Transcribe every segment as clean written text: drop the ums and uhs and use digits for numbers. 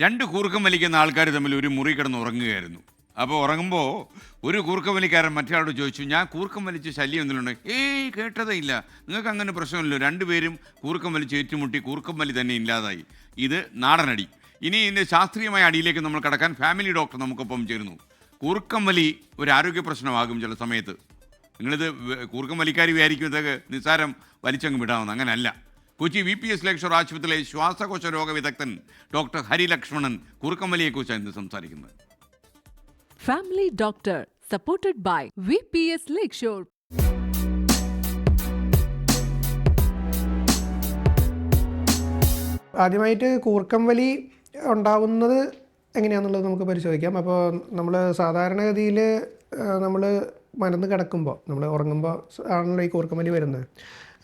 രണ്ട് കൂർക്കം വലിക്കുന്ന ആൾക്കാർ തമ്മിൽ ഒരു മുറി കിടന്ന് ഉറങ്ങുകയായിരുന്നു. അപ്പോൾ ഉറങ്ങുമ്പോൾ ഒരു കൂർക്കം വലിക്കാരൻ മറ്റേ ചോദിച്ചു, ഞാൻ കൂർക്കം വലിച്ച് ശല്യം എന്തെങ്കിലും? ഏയ്, കേട്ടതേ ഇല്ല, നിങ്ങൾക്ക് അങ്ങനെ പ്രശ്നമില്ലല്ലോ. രണ്ടുപേരും കൂർക്കം വലിച്ച് ഏറ്റുമുട്ടി കൂർക്കം വലി തന്നെ ഇല്ലാതായി. ഇത് നാടനടി. ഇനി ഇതിൻ്റെ ശാസ്ത്രീയമായ അടിയിലേക്ക് നമ്മൾ കടക്കാൻ ഫാമിലി ഡോക്ടർ നമുക്കൊപ്പം ചേരുന്നു. കൂർക്കം വലി ഒരു ആരോഗ്യ പ്രശ്നമാകും ചില സമയത്ത്. നിങ്ങളിത് കൂർക്കം വലിക്കാരി വിചാരിക്കും ഇതൊക്കെ നിസ്സാരം വലിച്ചങ്ങ് വിടാമെന്ന്. അങ്ങനെയല്ല. കൊച്ചി VPS ലേക്ഷർ ആശുപത്രിയിലെ ശ്വാസകോശ രോഗ വിദഗ്ധൻ ഡോക്ടർ ഹരി ലക്ഷ്മണൻ കൂർക്കം വലിയെക്കുറിച്ചാണ് ഇന്ന് സംസാരിക്കുന്നത്. Family Doctor, supported by VPS Lakeshore. ആദ്യമായിട്ട് കൂർക്കം വലി ഉണ്ടാവുന്നത് എങ്ങനെയാണെന്നുള്ളത് നമുക്ക് പരിശോധിക്കാം. അപ്പോൾ നമ്മൾ സാധാരണഗതിയിൽ നമ്മൾ മരുന്ന് കിടക്കുമ്പോൾ, നമ്മൾ ഉറങ്ങുമ്പോൾ ആണല്ലോ ഈ കൂർക്കം വലി വരുന്നത്.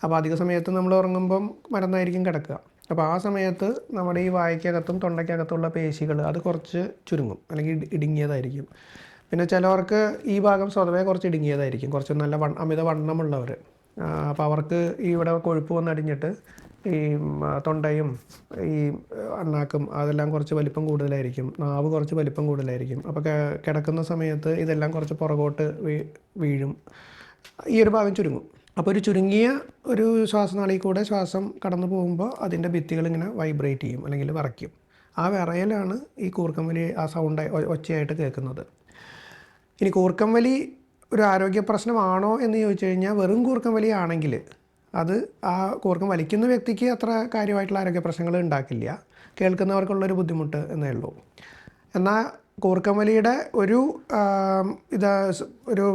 അപ്പോൾ അധിക സമയത്ത് നമ്മൾ ഉറങ്ങുമ്പം മരുന്നായിരിക്കും കിടക്കുക. അപ്പോൾ ആ സമയത്ത് നമ്മുടെ ഈ വായ്ക്കകത്തും തൊണ്ടയ്ക്കകത്തുള്ള പേശികൾ അത് കുറച്ച് ചുരുങ്ങും, അല്ലെങ്കിൽ ഇടുങ്ങിയതായിരിക്കും. പിന്നെ ചിലവർക്ക് ഈ ഭാഗം സ്വതവേ കുറച്ച് ഇടുങ്ങിയതായിരിക്കും, കുറച്ച് നല്ല അമിത വണ്ണമുള്ളവർ. അപ്പോൾ അവർക്ക് ഇവിടെ കൊഴുപ്പ് വന്നടിഞ്ഞിട്ട് ഈ തൊണ്ടയും ഈ അണ്ണാക്കും അതെല്ലാം കുറച്ച് വലിപ്പം കൂടുതലായിരിക്കും, നാവ് കുറച്ച് വലിപ്പം കൂടുതലായിരിക്കും. അപ്പോൾ കിടക്കുന്ന സമയത്ത് ഇതെല്ലാം കുറച്ച് പുറകോട്ട് വീഴും, ഈ ഒരു ഭാഗം ചുരുങ്ങും. അപ്പോൾ ഒരു ചുരുങ്ങിയ ഒരു ശ്വാസനാളിയിൽ കൂടെ ശ്വാസം കടന്നു പോകുമ്പോൾ അതിൻ്റെ ഭിത്തികൾ ഇങ്ങനെ വൈബ്രേറ്റ് ചെയ്യും, അല്ലെങ്കിൽ വിറയ്ക്കും. ആ വിറയലാണ് ഈ കൂർക്കം വലി ആ സൗണ്ട് ഒച്ചയായിട്ട് കേൾക്കുന്നത്. ഇനി കൂർക്കം വലി ഒരു ആരോഗ്യ പ്രശ്നമാണോ എന്ന് ചോദിച്ചു കഴിഞ്ഞാൽ, വെറും കൂർക്കം വലി ആണെങ്കിൽ അത് ആ കൂർക്കം വലിക്കുന്ന വ്യക്തിക്ക് അത്ര കാര്യമായിട്ടുള്ള ആരോഗ്യ പ്രശ്നങ്ങൾ ഉണ്ടാക്കില്ല, കേൾക്കുന്നവർക്കുള്ളൊരു ബുദ്ധിമുട്ട് എന്നേ ഉള്ളൂ. എന്നാൽ കൂർക്കം വലിയുടെ ഒരു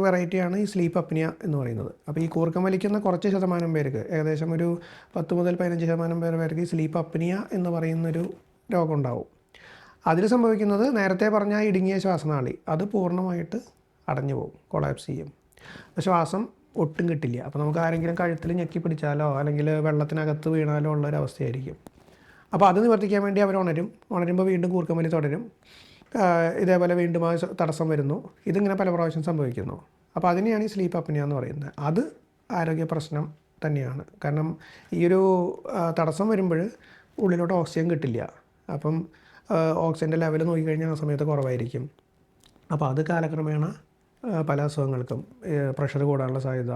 വെറൈറ്റിയാണ് ഈ സ്ലീപ്പ് അപ്നിയ എന്ന് പറയുന്നത്. അപ്പോൾ ഈ കൂർക്കം വലിക്കുന്ന കുറച്ച് ശതമാനം പേർക്ക്, ഏകദേശം ഒരു 10 മുതൽ 15% പേർക്ക് ഈ സ്ലീപ്പ് അപ്നിയ എന്ന് പറയുന്നൊരു രോഗം ഉണ്ടാവും. അതിൽ സംഭവിക്കുന്നത് നേരത്തെ പറഞ്ഞ ഇടുങ്ങിയ ശ്വാസനാളി അത് പൂർണ്ണമായിട്ട് അടഞ്ഞു പോകും, കൊളാപ്സ് ചെയ്യും. ശ്വാസം ഒട്ടും കിട്ടില്ല. അപ്പോൾ നമുക്ക് ആരെങ്കിലും കഴുത്തിൽ ഞെക്കി പിടിച്ചാലോ അല്ലെങ്കിൽ വെള്ളത്തിനകത്ത് വീണാലോ ഉള്ളൊരവസ്ഥയായിരിക്കും. അപ്പോൾ അത് നിവർത്തിക്കാൻ വേണ്ടി അവർ ഉണരുമ്പോൾ വീണ്ടും കൂർക്കം വലി തുടരും. ഇതേപോലെ വീണ്ടും ആ തടസ്സം വരുന്നു. ഇതിങ്ങനെ പല പ്രാവശ്യം സംഭവിക്കുന്നു. അപ്പോൾ അതിനെയാണ് ഈ സ്ലീപ്പ് അപ്നിയ എന്ന് പറയുന്നത്. അത് ആരോഗ്യ പ്രശ്നം തന്നെയാണ്. കാരണം ഈ ഒരു തടസ്സം വരുമ്പോൾ ഉള്ളിലോട്ട് ഓക്സിജൻ കിട്ടില്ല. അപ്പം ഓക്സിജൻ്റെ ലെവൽ നോക്കിക്കഴിഞ്ഞാൽ ആ സമയത്ത് കുറവായിരിക്കും. അപ്പോൾ അത് കാലക്രമേണ പല അസുഖങ്ങൾക്കും, പ്രഷർ കൂടാനുള്ള സാധ്യത,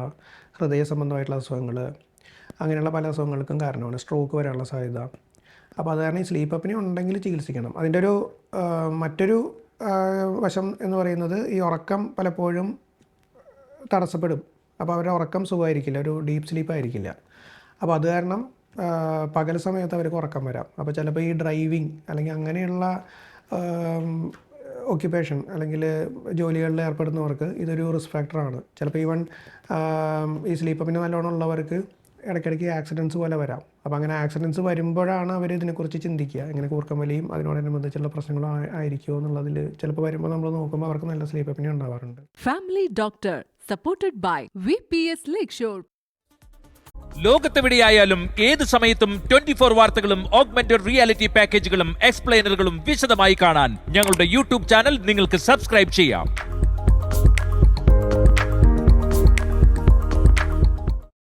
ഹൃദയ സംബന്ധമായിട്ടുള്ള അസുഖങ്ങൾ, അങ്ങനെയുള്ള പല അസുഖങ്ങൾക്കും കാരണമാണ്. സ്ട്രോക്ക് വരാനുള്ള സാധ്യത. അപ്പോൾ അത് കാരണം ഈ സ്ലീപ്പ് അപ്നിയ ഉണ്ടെങ്കിൽ ചികിത്സിക്കണം. അതിൻ്റെ മറ്റൊരു വശം എന്ന് പറയുന്നത്, ഈ ഉറക്കം പലപ്പോഴും തടസ്സപ്പെടും. അപ്പോൾ അവരുടെ ഉറക്കം സുഖമായിരിക്കില്ല, ഒരു ഡീപ്പ് സ്ലീപ്പ് ആയിരിക്കില്ല. അപ്പോൾ അത് കാരണം പകൽ സമയത്ത് അവർക്ക് ഉറക്കം വരാം. അപ്പോൾ ചിലപ്പോൾ ഈ ഡ്രൈവിങ് അല്ലെങ്കിൽ അങ്ങനെയുള്ള ഓക്യുപ്പേഷൻ അല്ലെങ്കിൽ ജോലികളിൽ ഏർപ്പെടുന്നവർക്ക് ഇതൊരു റിസ്ക് ഫാക്ടറാണ്. ചിലപ്പോൾ ഈവൻ ഈ സ്ലീപ്പ് അപ്നിയ നല്ലോണം ഉള്ളവർക്ക് ഇടയ്ക്കിടയ്ക്ക് ആക്സിഡൻസ് പോലെ വരാം. അപ്പോൾ അങ്ങനെ ആക്സിഡൻസ് വരുമ്പോഴാണ് അവർ ഇതിനെക്കുറിച്ച് ചിന്തിക്കുക, ഇങ്ങനെ കൂർക്കം വലിയും അതിനോടനുബന്ധിച്ചുള്ള പ്രശ്നങ്ങളും ആയിരിക്കുമോ എന്നുള്ളതിൽ. ചിലപ്പോൾ വരുമ്പോൾ നമ്മൾ നോക്കുമ്പോൾ അവർക്ക് നല്ല സ്ലീപ്പ് അപ്നിയ ഉണ്ടാവാറുണ്ട്. Family Doctor, supported by VPS Lakeshore. ലോകത്തെവിടെയായാലും ഏത് സമയത്തും 24 വാർത്തകളും ഓഗ്മെന്റഡ് റിയാലിറ്റി പാക്കേജുകളും എക്സ്പ്ലെയിനറുകളും വിശദമായി കാണാൻ ഞങ്ങളുടെ YouTube ചാനൽ നിങ്ങൾക്ക് സബ്സ്ക്രൈബ് ചെയ്യാം.